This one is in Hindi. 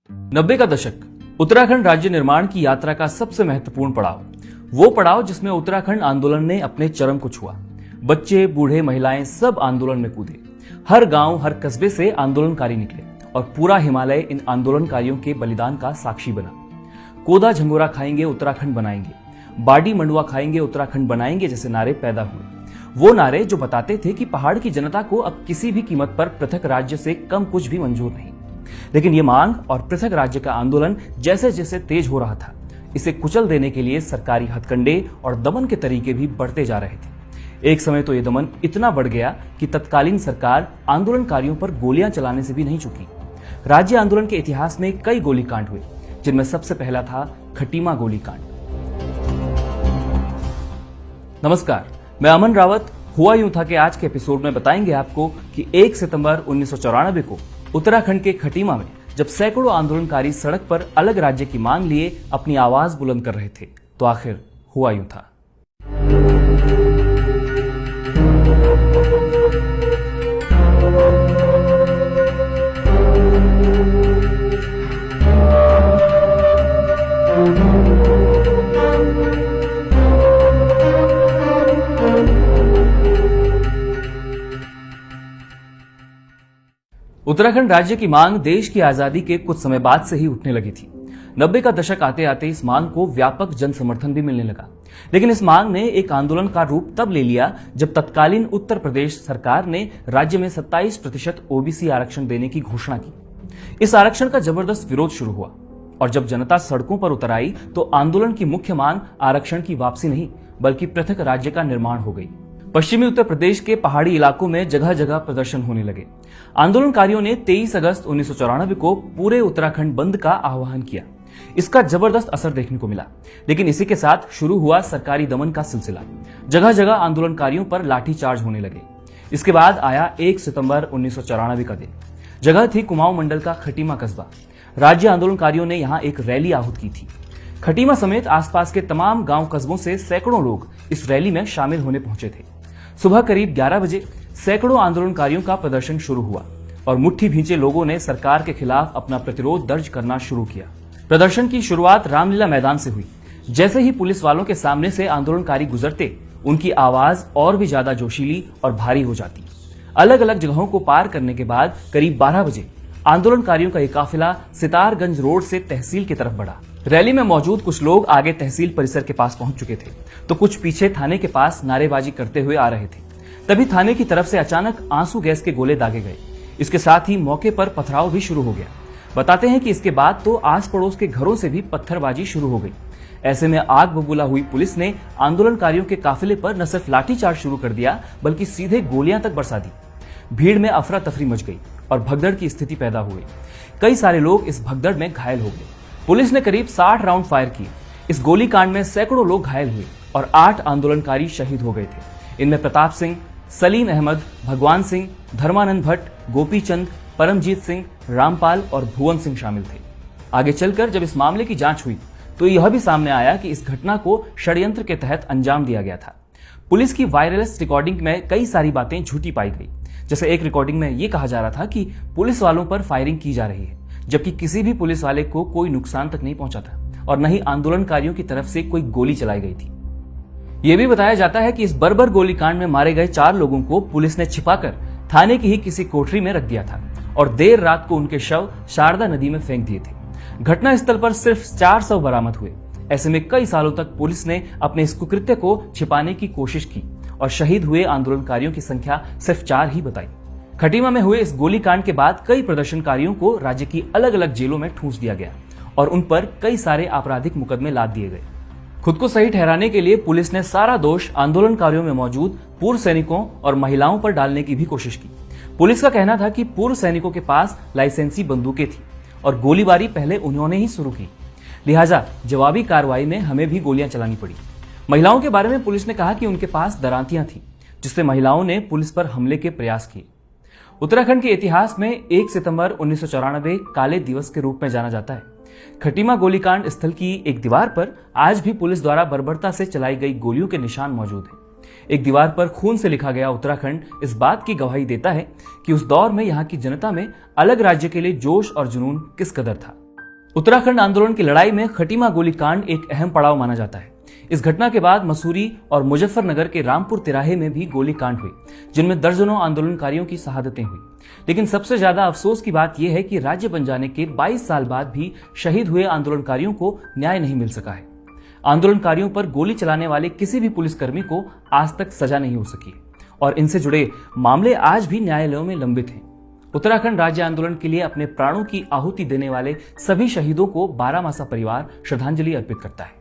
90 का दशक उत्तराखंड राज्य निर्माण की यात्रा का सबसे महत्वपूर्ण पड़ाव, वो पड़ाव जिसमें उत्तराखंड आंदोलन ने अपने चरम को छुआ। बच्चे, बूढ़े, महिलाएं सब आंदोलन में कूदे। हर गांव, हर कस्बे से आंदोलनकारी निकले और पूरा हिमालय इन आंदोलनकारियों के बलिदान का साक्षी बना। कोदा झंगोरा खाएंगे उत्तराखंड बनाएंगे, बाडी मंडुआ खाएंगे उत्तराखंड बनाएंगे जैसे नारे पैदा हुए। वो नारे जो बताते थे कि पहाड़ की जनता को अब किसी भी कीमत पर पृथक राज्य से कम कुछ भी मंजूर नहीं। लेकिन ये मांग और पृथक राज्य का आंदोलन जैसे जैसे तेज हो रहा था, इसे कुचल देने के लिए सरकारी हथकंडे और दमन के तरीके भी बढ़ते जा रहे थे। एक समय तो ये दमन इतना बढ़ गया कि तत्कालीन सरकार आंदोलनकारियों पर गोलियां चलाने से भी नहीं चुकी। राज्य आंदोलन के इतिहास में कई गोलीकांड हुए, जिनमें सबसे पहला था खटीमा गोलीकांड। नमस्कार, मैं अमन रावत। हुआ यूं था कि आज के एपिसोड में बताएंगे आपको कि 1 सितंबर 1994 को उत्तराखंड के खटीमा में जब सैकड़ों आंदोलनकारी सड़क पर अलग राज्य की मांग लिए अपनी आवाज बुलंद कर रहे थे, तो आखिर हुआ यूं था। उत्तराखंड राज्य की मांग देश की आजादी के कुछ समय बाद से ही उठने लगी थी। 90 का दशक आते आते इस मांग को व्यापक जन समर्थन भी मिलने लगा। लेकिन इस मांग ने एक आंदोलन का रूप तब ले लिया जब तत्कालीन उत्तर प्रदेश सरकार ने राज्य में 27% ओबीसी आरक्षण देने की घोषणा की। इस आरक्षण का जबरदस्त विरोध शुरू हुआ और जब जनता सड़कों पर उतर आई तो आंदोलन की मुख्य मांग आरक्षण की वापसी नहीं बल्कि पृथक राज्य का निर्माण हो गई। पश्चिमी उत्तर प्रदेश के पहाड़ी इलाकों में जगह जगह प्रदर्शन होने लगे। आंदोलनकारियों ने 23 अगस्त 1994 को पूरे उत्तराखंड बंद का आह्वान किया। इसका जबरदस्त असर देखने को मिला, लेकिन इसी के साथ शुरू हुआ सरकारी दमन का सिलसिला। जगह जगह आंदोलनकारियों पर लाठीचार्ज होने लगे। इसके बाद आया 1 सितंबर 1994 का दिन। जगह थी कुमाऊं मंडल का खटीमा कस्बा। राज्य आंदोलनकारियों ने यहाँ एक रैली आहूत की थी। खटीमा समेत आसपास के तमाम गांव कस्बों से सैकड़ों लोग इस रैली में शामिल होने पहुंचे थे। सुबह करीब 11 बजे सैकड़ों आंदोलनकारियों का प्रदर्शन शुरू हुआ और मुट्ठी भींचे लोगों ने सरकार के खिलाफ अपना प्रतिरोध दर्ज करना शुरू किया। प्रदर्शन की शुरुआत रामलीला मैदान से हुई। जैसे ही पुलिस वालों के सामने से आंदोलनकारी गुजरते, उनकी आवाज और भी ज्यादा जोशीली और भारी हो जाती। अलग अलग जगहों को पार करने के बाद करीब 12 बजे आंदोलनकारियों का एक काफिला सितारगंज रोड से तहसील की तरफ बढ़ा। रैली में मौजूद कुछ लोग आगे तहसील परिसर के पास पहुंच चुके थे, तो कुछ पीछे थाने के पास नारेबाजी करते हुए आ रहे थे। तभी थाने की तरफ से अचानक आंसू गैस के गोले दागे गए। इसके साथ ही मौके पर पथराव भी शुरू हो गया। बताते हैं कि इसके बाद तो आस पड़ोस के घरों से भी पत्थरबाजी शुरू हो गई। ऐसे में आग बबूला हुई पुलिस ने आंदोलनकारियों के काफिले पर न सिर्फ लाठीचार्ज शुरू कर दिया बल्कि सीधे गोलियां तक बरसा दी। भीड़ में अफरा तफरी मच गई और भगदड़ की स्थिति पैदा हुई। कई सारे लोग इस भगदड़ में घायल हो गए। पुलिस ने करीब 60 राउंड फायर किए। इस गोलीकांड में सैकड़ों लोग घायल हुए और 8 आंदोलनकारी शहीद हो गए थे। इनमें प्रताप सिंह, सलीम अहमद, भगवान सिंह, धर्मानंद भट्ट, गोपी चंद, परमजीत सिंह, रामपाल और भुवन सिंह शामिल थे। आगे चलकर जब इस मामले की जांच हुई तो यह भी सामने आया कि इस घटना को षड्यंत्र के तहत अंजाम दिया गया था। पुलिस की वायरलेस रिकॉर्डिंग में कई सारी बातें झूठी पाई गई। जैसे एक रिकॉर्डिंग में यह कहा जा रहा था कि पुलिस वालों पर फायरिंग की जा रही है, जबकि किसी भी पुलिस वाले को कोई नुकसान तक नहीं पहुंचा था और न ही आंदोलनकारियों की तरफ से कोई गोली चलाई गई थी। यह भी बताया जाता है कि इस बर्बर गोलीकांड में मारे गए 4 लोगों को पुलिस ने छिपाकर थाने की ही किसी कोठरी में रख दिया था और देर रात को उनके शव शारदा नदी में फेंक दिए थे। घटनास्थल पर सिर्फ 4 शव बरामद हुए। ऐसे में कई सालों तक पुलिस ने अपने इस कुकृत्य को छिपाने की कोशिश की और शहीद हुए आंदोलनकारियों की संख्या सिर्फ 4 ही बताई। खटीमा में हुए इस गोलीकांड के बाद कई प्रदर्शनकारियों को राज्य की अलग अलग जेलों में ठूंस दिया गया और उन पर कई सारे आपराधिक मुकदमे लाद दिए गए। खुद को सही ठहराने के लिए पुलिस ने सारा दोष आंदोलनकारियों में मौजूद पूर्व सैनिकों और महिलाओं पर डालने की भी कोशिश की। पुलिस का कहना था कि पूर्व सैनिकों के पास लाइसेंसी बंदूकें थी और गोलीबारी पहले उन्होंने ही शुरू की, लिहाजा जवाबी कार्रवाई में हमें भी गोलियां चलानी पड़ी। महिलाओं के बारे में पुलिस ने कहा कि उनके पास दरांतियां थी, जिससे महिलाओं ने पुलिस पर हमले के प्रयास किए। उत्तराखंड के इतिहास में 1 सितंबर 1994 काले दिवस के रूप में जाना जाता है। खटीमा गोलीकांड स्थल की एक दीवार पर आज भी पुलिस द्वारा बर्बरता से चलाई गई गोलियों के निशान मौजूद हैं। एक दीवार पर खून से लिखा गया उत्तराखंड इस बात की गवाही देता है कि उस दौर में यहाँ की जनता में अलग राज्य के लिए जोश और जुनून किस कदर था। उत्तराखंड आंदोलन की लड़ाई में खटीमा गोलीकांड एक अहम पड़ाव माना जाता है। इस घटना के बाद मसूरी और मुजफ्फरनगर के रामपुर तिराहे में भी गोलीकांड हुए, जिनमें दर्जनों आंदोलनकारियों की शहादतें हुई। लेकिन सबसे ज्यादा अफसोस की बात यह है कि राज्य बन जाने के 22 साल बाद भी शहीद हुए आंदोलनकारियों को न्याय नहीं मिल सका है। आंदोलनकारियों पर गोली चलाने वाले किसी भी पुलिसकर्मी को आज तक सजा नहीं हो सकी और इनसे जुड़े मामले आज भी न्यायालयों में लंबित हैं। उत्तराखंड राज्य आंदोलन के लिए अपने प्राणों की आहुति देने वाले सभी शहीदों को बारामासा परिवार श्रद्धांजलि अर्पित करता है।